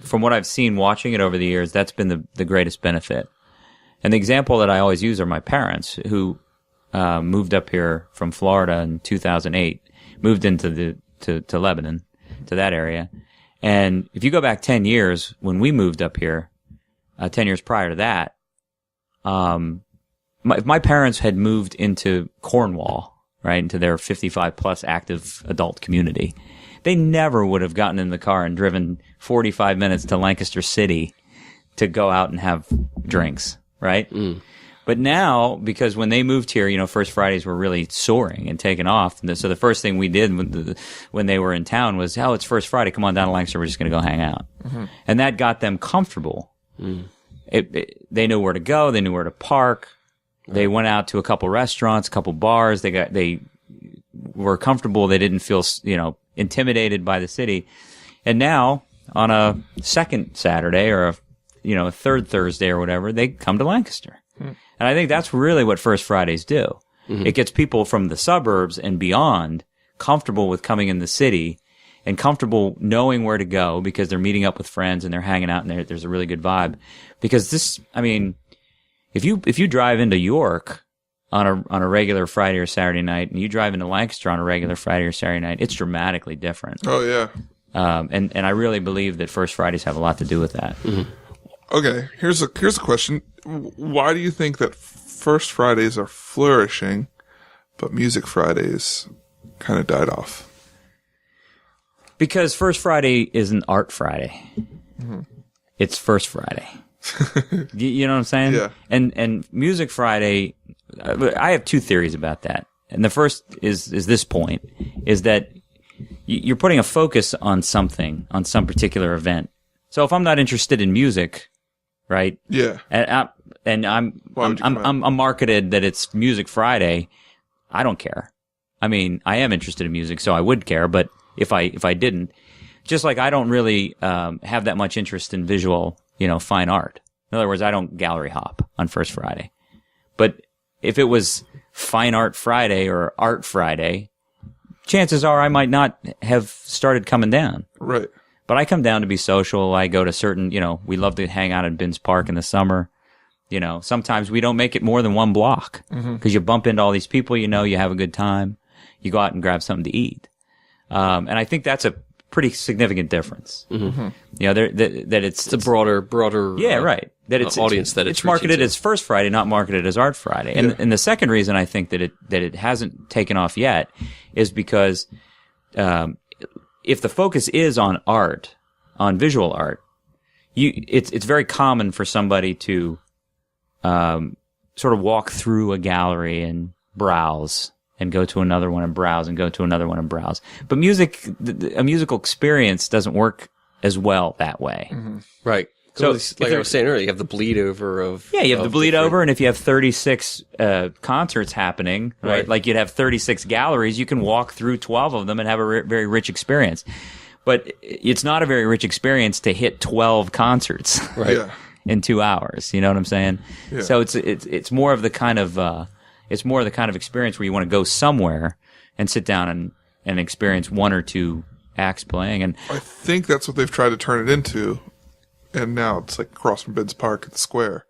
from what I've seen watching it over the years, that's been the greatest benefit. And the example that I always use are my parents, who moved up here from Florida in 2008, moved into to Lebanon, to that area. And if you go back 10 years, when we moved up here, 10 years prior to that, if my parents had moved into Cornwall, right, into their 55 plus active adult community, they never would have gotten in the car and driven 45 minutes to Lancaster City to go out and have drinks, right? But now, because when they moved here, First Fridays were really soaring and taking off. And so the first thing we did when they were in town was, oh, it's First Friday, come on down to Lancaster, we're just going to go hang out. And that got them comfortable. They knew where to go, they knew where to park. They went out to a couple restaurants, a couple bars. They were comfortable. They didn't feel, intimidated by the city. And now, on a second Saturday or a third Thursday or whatever, they come to Lancaster. And I think that's really what First Fridays do. It gets people from the suburbs and beyond comfortable with coming in the city and comfortable knowing where to go because they're meeting up with friends and they're hanging out and there's a really good vibe. Because if you drive into York on a regular Friday or Saturday night and you drive into Lancaster on a regular Friday or Saturday night, it's dramatically different. Oh yeah. And I really believe that First Fridays have a lot to do with that. Okay, here's a question. Why do you think that First Fridays are flourishing, but Music Fridays kind of died off? Because First Friday isn't Art Friday. It's First Friday. You know what I'm saying? Yeah. And Music Friday, I have two theories about that. And the first is this point, is that you're putting a focus on something, on some particular event. So if I'm not interested in music, right? Yeah. And I'm marketed that it's Music Friday, I don't care. I mean, I am interested in music, so I would care, but if I didn't, just like I don't really have that much interest in visual, fine art. In other words, I don't gallery hop on First Friday. But if it was Fine Art Friday or Art Friday, chances are I might not have started coming down. Right. But I come down to be social. I go to certain, we love to hang out at Binns Park in the summer. Sometimes we don't make it more than one block because you bump into all these people, you have a good time. You go out and grab something to eat. And I think that's a pretty significant difference. That it's a broader yeah, right. That it's audience that it's marketed as First Friday, not marketed as Art Friday. And the second reason I think that it hasn't taken off yet is because if the focus is on art, on visual art, it's very common for somebody to sort of walk through a gallery and browse and go to another one and browse and go to another one and browse. But a musical experience doesn't work as well that way. Right. So, like I was saying earlier, you have the bleed over of... Yeah, you have the bleed over, and if you have 36 concerts happening, right, like you'd have 36 galleries, you can walk through 12 of them and have a very rich experience. but it's not a very rich experience to hit 12 concerts Yeah. in 2 hours. You know what I'm saying? Yeah. So it's more of the kind of experience where you want to go somewhere and sit down and experience one or two acts playing. And I think that's what they've tried to turn it into, and now it's like across from Bids Park at the Square.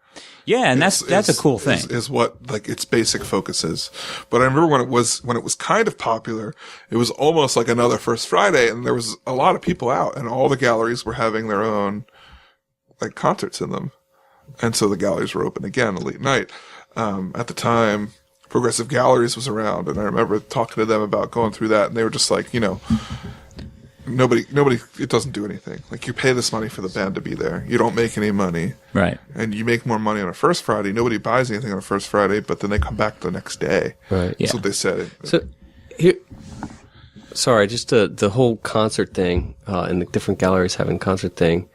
yeah, and that's a cool thing. Is what like its basic focus is. But I remember when it was kind of popular, it was almost like another First Friday, and there was a lot of people out, and all the galleries were having their own like concerts in them, and so the galleries were open again late night. At the time, Progressive Galleries was around, and I remember talking to them about going through that, and they were just like, nobody, it doesn't do anything. Like, you pay this money for the band to be there. You don't make any money. Right. And you make more money on a First Friday. Nobody buys anything on a First Friday, but then they come back the next day. Right. That's what they said. So, here, sorry, just the whole concert thing, and the different galleries having concert thing.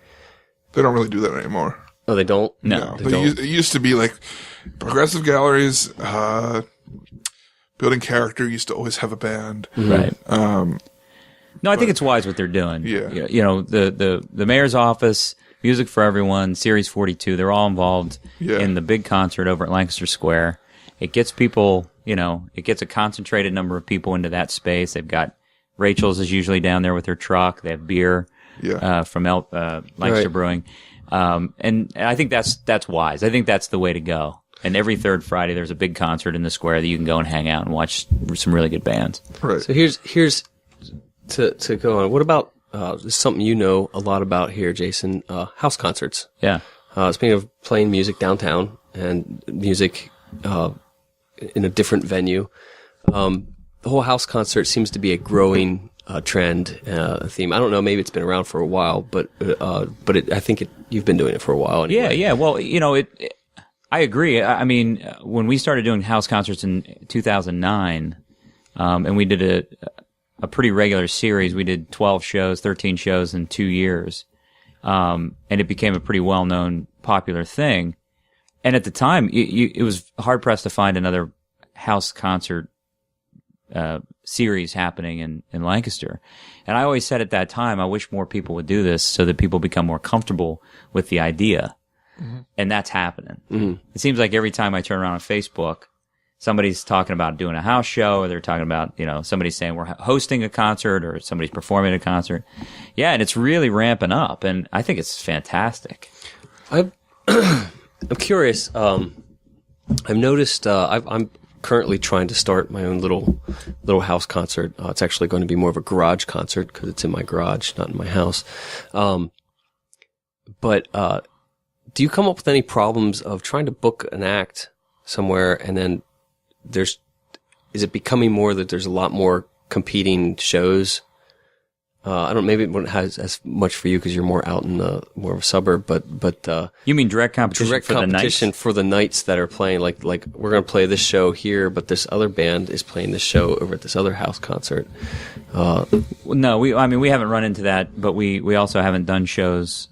They don't really do that anymore. Oh, they don't? No. They don't. It used to be like Progressive Galleries, Building Character used to always have a band. Right. No, I think it's wise what they're doing. Yeah. The mayor's office, Music for Everyone, Series 42, they're all involved in the big concert over at Lancaster Square. It gets people, it gets a concentrated number of people into that space. They've got Rachel's is usually down there with her truck. They have beer from Lancaster Brewing. And I think that's wise. I think that's the way to go. And every third Friday, there's a big concert in the square that you can go and hang out and watch some really good bands. Right. So here's to go on. What about this is something you know a lot about here, Jason? House concerts. Yeah. Speaking of playing music downtown and music in a different venue, the whole house concert seems to be a growing trend, theme. I don't know. Maybe it's been around for a while, but I think you've been doing it for a while. Anyway. Yeah. Well, I agree. I mean, when we started doing house concerts in 2009, and we did a pretty regular series, we did 12 shows, 13 shows in 2 years, and it became a pretty well-known, popular thing. And at the time, it was hard-pressed to find another house concert series happening in Lancaster. And I always said at that time, I wish more people would do this so that people become more comfortable with the idea. Mm-hmm. And that's happening. Mm-hmm. It seems like every time I turn around on Facebook, somebody's talking about doing a house show, or they're talking about, somebody's saying we're hosting a concert, or somebody's performing at a concert. Yeah, and it's really ramping up, and I think it's fantastic. I'm curious. I've noticed, I'm currently trying to start my own little house concert. It's actually going to be more of a garage concert because it's in my garage, not in my house. But do you come up with any problems of trying to book an act somewhere, and then is it becoming more that there's a lot more competing shows? I don't, maybe it wouldn't have as much for you because you're more out in more of a suburb, but you mean direct competition for the nights that are playing, like we're going to play this show here, but this other band is playing this show over at this other house concert. No, we haven't run into that, but we also haven't done shows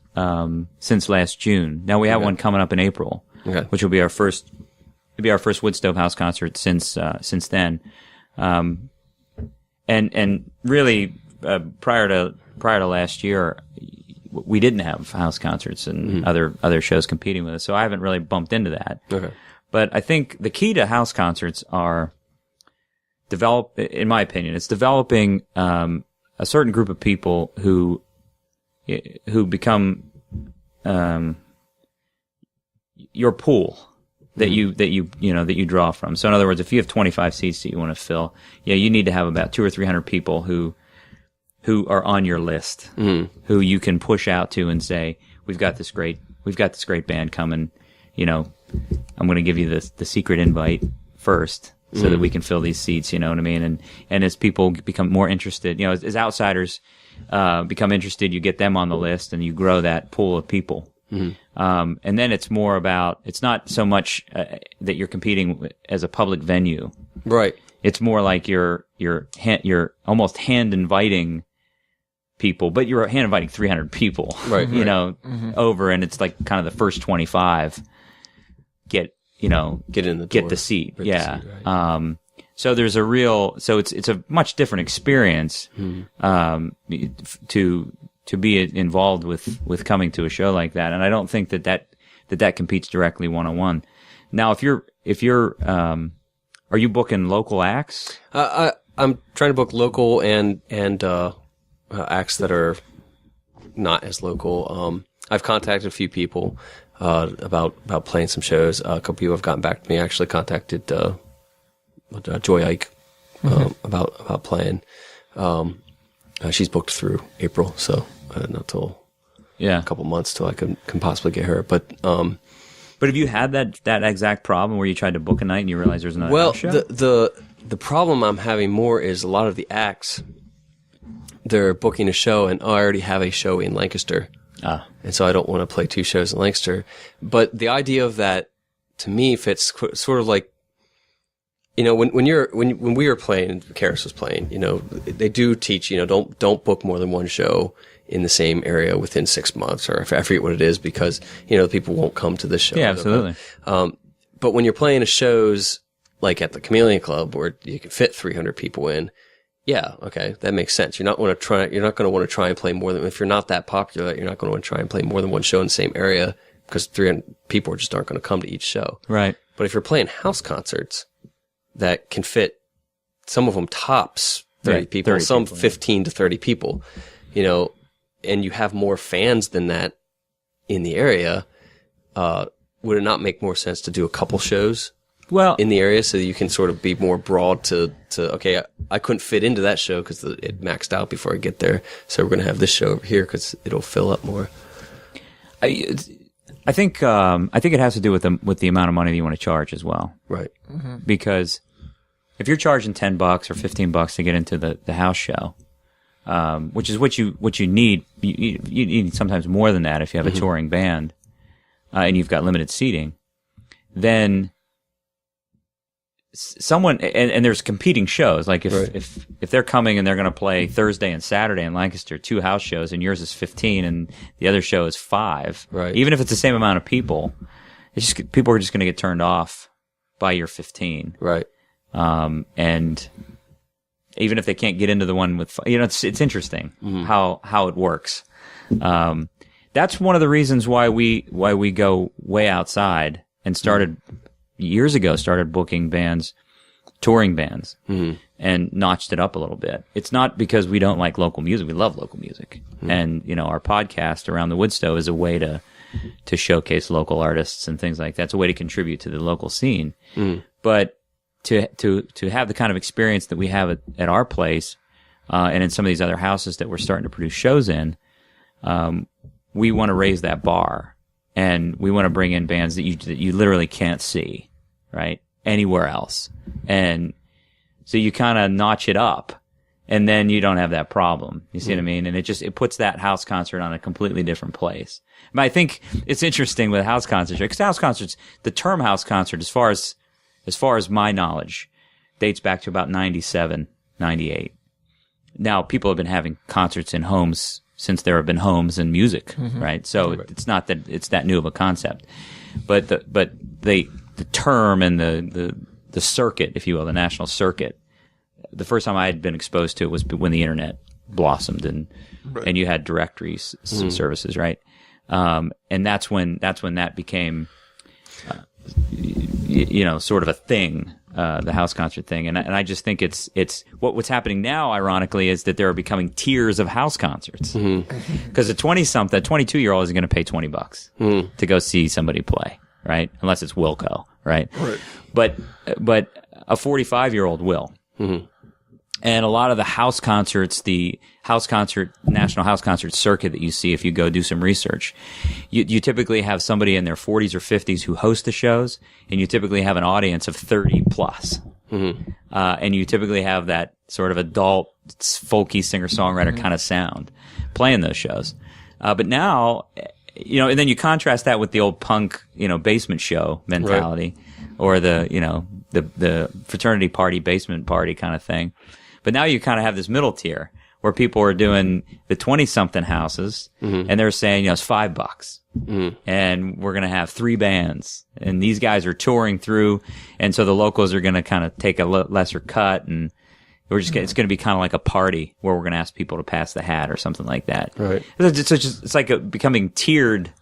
since last June. Now we have one coming up in April, which will be our first. It'll be our first Woodstove house concert since then, and really prior to last year, we didn't have house concerts and other shows competing with us, so I haven't really bumped into that. Okay. But I think the key to house concerts are in my opinion, it's developing a certain group of people who become your pool that you draw from. So in other words, if you have 25 seats that you want to fill, you need to have about 200 or 300 people who are on your list, who you can push out to and say, we've got this great band coming, I'm going to give you the secret invite first so that we can fill these seats, you know what I mean? And as people become more interested, as outsiders become interested, you get them on the list and you grow that pool of people. And then it's more about, it's not so much that you're competing as a public venue. Right. It's more like you're almost hand inviting people, but you're hand inviting 300 people, right? Over, and it's like kind of the first 25 get in the door, get the seat. Yeah. Right. So there's it's a much different experience, to be involved with coming to a show like that. And I don't think that competes directly one-on-one. Now, if you're, are you booking local acts? I'm trying to book local and acts that are not as local. I've contacted a few people about playing some shows. A couple people have gotten back to me. I actually contacted Joy Ike about playing. She's booked through April, so not till a couple months till I can possibly get her. But have you had that exact problem where you tried to book a night and you realize there's another house show? The problem I'm having more is a lot of the acts, they're booking a show and I already have a show in Lancaster. And so I don't want to play 2 shows in Lancaster. But the idea of that, to me, fits sort of like, when we were playing, Karis was playing, they do teach, don't book more than 1 show in the same area within 6 months, or I forget what it is, because, people won't come to this show. Yeah, absolutely. But when you're playing a shows like at the Chameleon Club where you can fit 300 people in, yeah, okay, that makes sense. You're not going to want to try and play more than, if you're not that popular, you're not going to want to try and play more than 1 show in the same area, because 300 people just aren't going to come to each show. Right. But if you're playing house concerts that can fit, some of them tops 30 people, 30 some people, 15 to 30 people, and you have more fans than that in the area, would it not make more sense to do a couple shows in the area so that you can sort of be more broad to okay, I couldn't fit into that show because it maxed out before I get there, so we're going to have this show over here because it'll fill up more. I think it has to do with the amount of money that you want to charge as well. Right. Mm-hmm. Because if you're charging $10 or $15 to get into the house show, which is what you need, you need sometimes more than that if you have a touring band, and you've got limited seating, then someone, and there's competing shows, like if they're coming and they're going to play Thursday and Saturday in Lancaster, 2 house shows, and yours is 15 and the other show is 5, right? Even if it's the same amount of people, people are just going to get turned off by your 15, right? And even if they can't get into the one with, it's interesting how it works. That's one of the reasons why we go way outside and started booking bands, touring bands, and notched it up a little bit. It's not because we don't like local music. We love local music. And, our podcast around the Woodstove is a way to showcase local artists and things like that. It's a way to contribute to the local scene. But to have the kind of experience that we have at our place, and in some of these other houses that we're starting to produce shows in, we want to raise that bar, and we want to bring in bands that you literally can't see, right, anywhere else. And so you kind of notch it up, and then you don't have that problem. You see what I mean? And it puts that house concert on a completely different place. But I think it's interesting with house concerts, because house concerts, the term house concert, as far as my knowledge, dates back to about 97, 98. Now, people have been having concerts in homes since there have been homes and music, right? So it's not that it's that new of a concept, but the term and the circuit, if you will, the national circuit. The first time I had been exposed to it was when the internet blossomed and you had directories services, right? And that's when that became, sort of a thing. The house concert thing, and I just think it's what's happening now. Ironically, is that there are becoming tiers of house concerts, because a 22-year-old isn't going to pay $20 to go see somebody play, right? Unless it's Wilco, right? But a 45-year-old will. And a lot of the house concerts, the national house concert circuit that you see if you go do some research, you typically have somebody in their 40s or 50s who host the shows, and you typically have an audience of 30 plus. And you typically have that sort of adult, folky singer-songwriter kind of sound playing those shows. But now, and then you contrast that with the old punk, basement show mentality, or the fraternity party, basement party kind of thing. But now you kind of have this middle tier where people are doing the 20-something houses, and they're saying, it's $5. And we're going to have 3 bands. And these guys are touring through, and so the locals are going to kind of take a lesser cut, and it's going to be kind of like a party where we're going to ask people to pass the hat or something like that. Right. It's like becoming tiered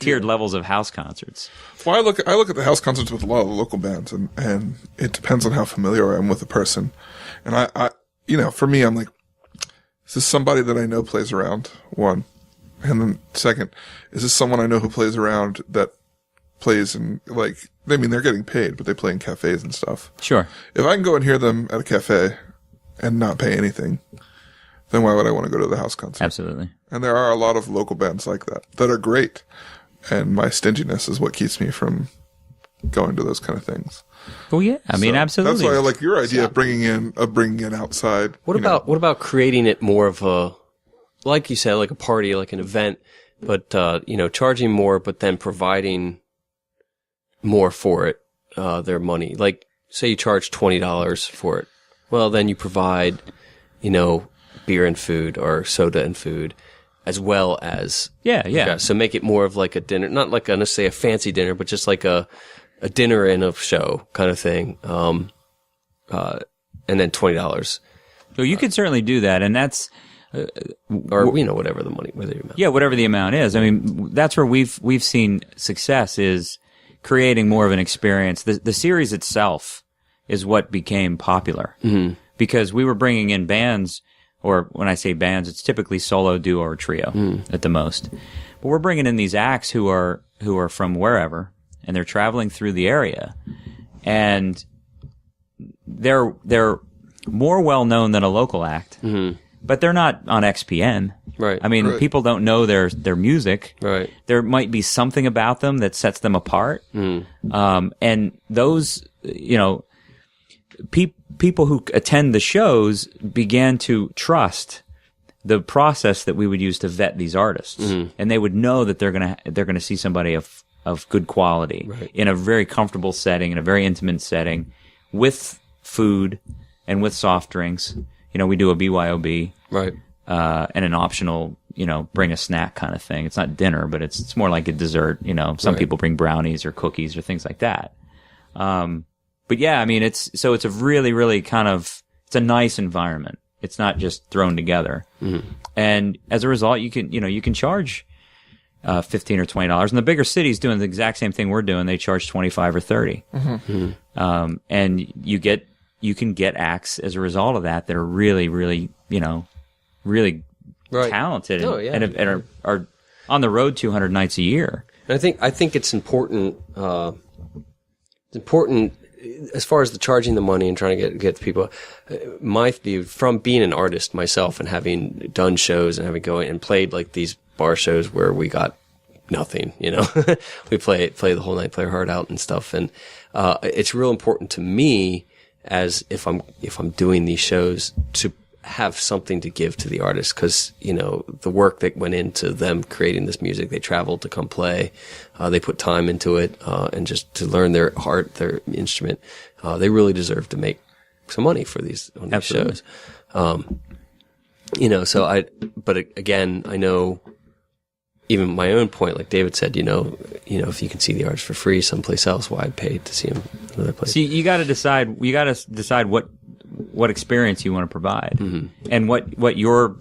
levels of house concerts. Well, I look at the house concerts with a lot of the local bands, and it depends on how familiar I am with the person. And I for me, I'm like, is this somebody that I know plays around? One. And then second, is this someone I know who plays around that plays in, like, I mean, they're getting paid, but they play in cafes and stuff. Sure. If I can go and hear them at a cafe and not pay anything, then why would I want to go to the house concert? Absolutely. And there are a lot of local bands like that are great. And my stinginess is what keeps me from going to those kind of things. Well, yeah, I mean, absolutely. That's why I like your idea of bringing in outside. What about creating it more of a, like you said, like a party, like an event, but charging more, but then providing more for it, their money. Like, say you charge $20 for it. Well, then you provide, beer and food or soda and food, as well as yeah. So make it more of like a dinner, not like necessarily a fancy dinner, but just like a dinner and a show kind of thing. And then $20. So you could certainly do that, and that's or whatever the money, whether the amount. Yeah, whatever the amount is. I mean, that's where we've seen success is creating more of an experience. The series itself is what became popular because we were bringing in bands. Or when I say bands, it's typically solo, duo, or trio at the most. But we're bringing in these acts who are from wherever, and they're traveling through the area, and they're more well known than a local act, but they're not on XPN. Right. I mean, people don't know their music. Right. There might be something about them that sets them apart, and those people who attend the shows began to trust the process that we would use to vet these artists, and they would know that they're gonna see somebody of good quality in a very comfortable setting, in a very intimate setting, with food and with soft drinks. We do a BYOB, right, and an optional, bring a snack kind of thing. It's not dinner, but it's more like a dessert. Some people bring brownies or cookies or things like that. But yeah, I mean, it's a really, really it's a nice environment. It's not just thrown together. And as a result, you can charge, $15 or $20. And the bigger cities doing the exact same thing we're doing, they charge $25 or $30. And you can get acts as a result of that are really, really, really talented and are on the road 200 nights a year. And I think it's important, as far as the charging the money and trying to get people, my view from being an artist myself and having done shows and having going and played like these bar shows where we got nothing, we play the whole night, play our heart out and stuff. And, it's real important to me as if I'm doing these shows to have something to give to the artist, because the work that went into them creating this music, they traveled to come play, they put time into it, and just to learn their art, their instrument, they really deserve to make some money for these shows. But again, I know even my own point, like David said, if you can see the artist for free someplace else, why I'd pay to see him another place. See, you got to decide what experience you want to provide, and what your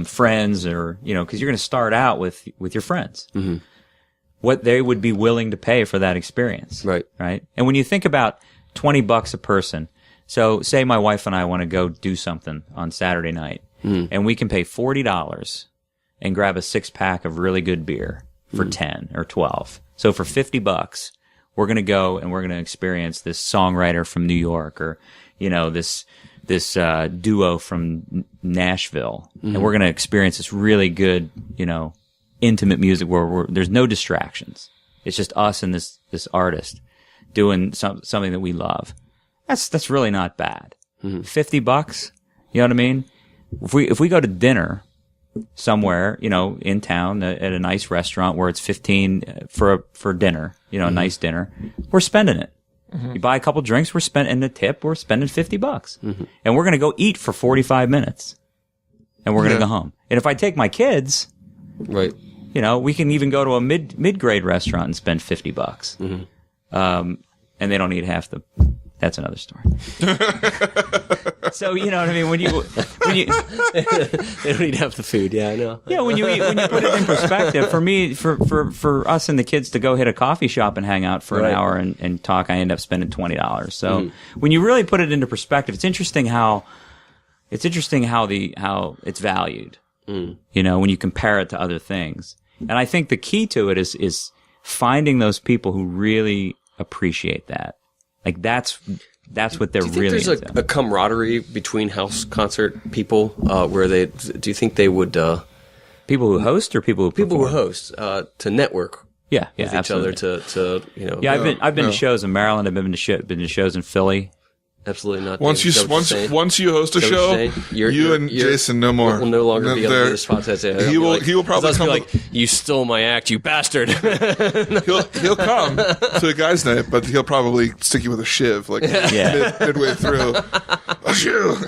friends or because you're going to start out with your friends, what they would be willing to pay for that experience, right? And when you think about $20 a person, so say my wife and I want to go do something on Saturday night, and we can pay $40 and grab a 6-pack of really good beer for 10 or 12. So for $50, we're going to go and we're going to experience this songwriter from New York, or this duo from Nashville, and we're going to experience this really good, intimate music where there's no distractions. It's just us and this artist doing something that we love. That's really not bad. $50, you know what I mean? If we go to dinner somewhere, in town at a nice restaurant where it's $15 for dinner, a nice dinner, we're spending it. You buy a couple drinks, we're spending $50. And we're going to go eat for 45 minutes. And we're going to go home. And if I take my kids, Right. you know, we can even go to a mid-grade restaurant and spend $50. And they don't eat half the. That's another story. So you know what I mean when you They don't eat half the food. Yeah, I know. yeah when you put it in perspective, for me for us and the kids to go hit a coffee shop and hang out for an hour and talk, I end up spending $20. So when you really put it into perspective, it's interesting how it's valued. You know, when you compare it to other things, and I think the key to it is finding those people who really appreciate that. Like that's what they're really Do you think there's a camaraderie between house concert people where do you think they would people who host or people who host to network with absolutely. Each other to you know I've been to shows in Maryland. I've been to shows in Philly. Absolutely not. Once you host a show, you and Jason no more. Will no longer be able to do the spots. He will probably come like, you stole my act, you bastard. he'll come to a guy's night, but he'll probably stick you with a shiv like midway through. A shiv.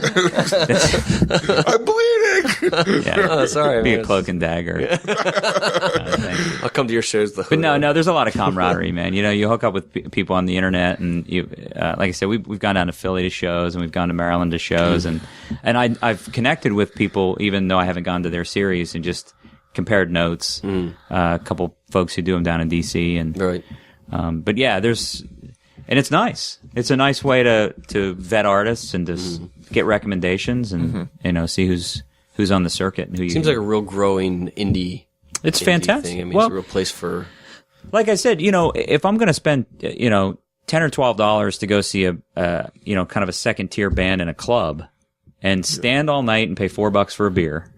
I'm bleeding. Yeah, sorry. Be man. a cloak and dagger. I'll come to your shows. But no, there's a lot of camaraderie, man. You know, you hook up with people on the internet, and you, like I said, we've gone down to Philly to shows, and we've gone to Maryland to shows, and I've connected with people even though I haven't gone to their series, and just compared notes. A couple folks who do them down in DC, and right. But yeah, and it's nice. It's a nice way to vet artists and to get recommendations, and you know, see who's on the circuit. And Seems like a real growing indie. It's fantastic. Thing. I mean, it's a real place for. Like I said, you know, if I'm going to spend, you know, $10 or $12 to go see a you know, kind of a second tier band in a club, and stand all night and pay $4 for a beer,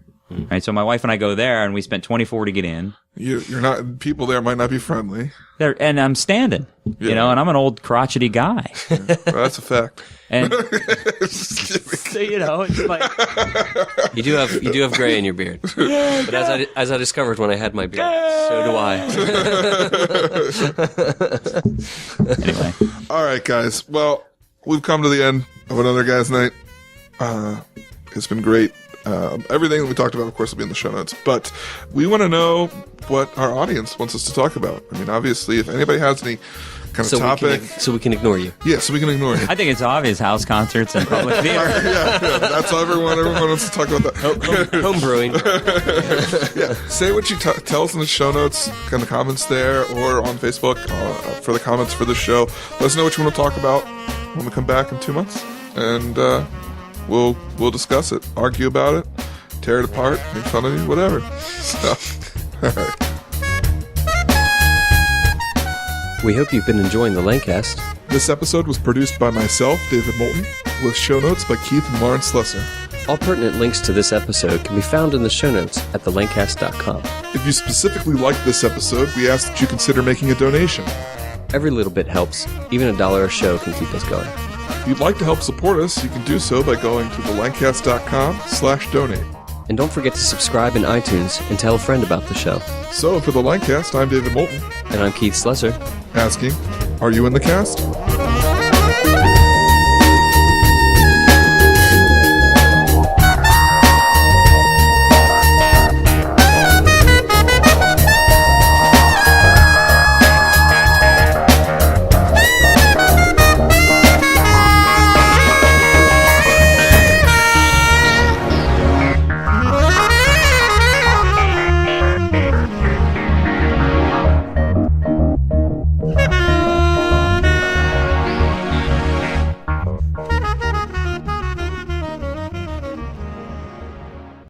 right? So my wife and I go there, and we spent $24 to get in. You're not. People there might not be friendly. And I'm standing, you know, and I'm an old crotchety guy. Well, that's a fact. And so, you know, it's like you do have gray in your beard. But as I discovered when I had my beard, so do I. Anyway. All right, guys. Well, we've come to the end of another guys' night. It's been great. Everything that we talked about, of course, will be in the show notes. But we want to know what our audience wants us to talk about. I mean, obviously, if anybody has any kind of topic, so we can ignore you. Yeah, so we can ignore you. I think it's obvious: house concerts and public theater. yeah, that's all everyone wants to talk about that. Home brewing. Yeah, say what you tell us in the show notes, in the comments there, or on Facebook for the comments for the show. Let us know what you want to talk about when we come back in 2 months, and we'll discuss it, argue about it, tear it apart, make fun of you, whatever. So, all right. We hope you've been enjoying the Lancast. This episode was produced by myself, David Moulton, with show notes by Keith and Lauren Slesser. All pertinent links to this episode can be found in the show notes at thelancast.com. If you specifically liked this episode, we ask that you consider making a donation. Every little bit helps. Even $1 a show can keep us going. If you'd like to help support us, you can do so by going to thelancast.com/donate. And don't forget to subscribe in iTunes and tell a friend about the show. So, for the Lancast, I'm David Moulton. And I'm Keith Slesser. Asking, are you in the cast?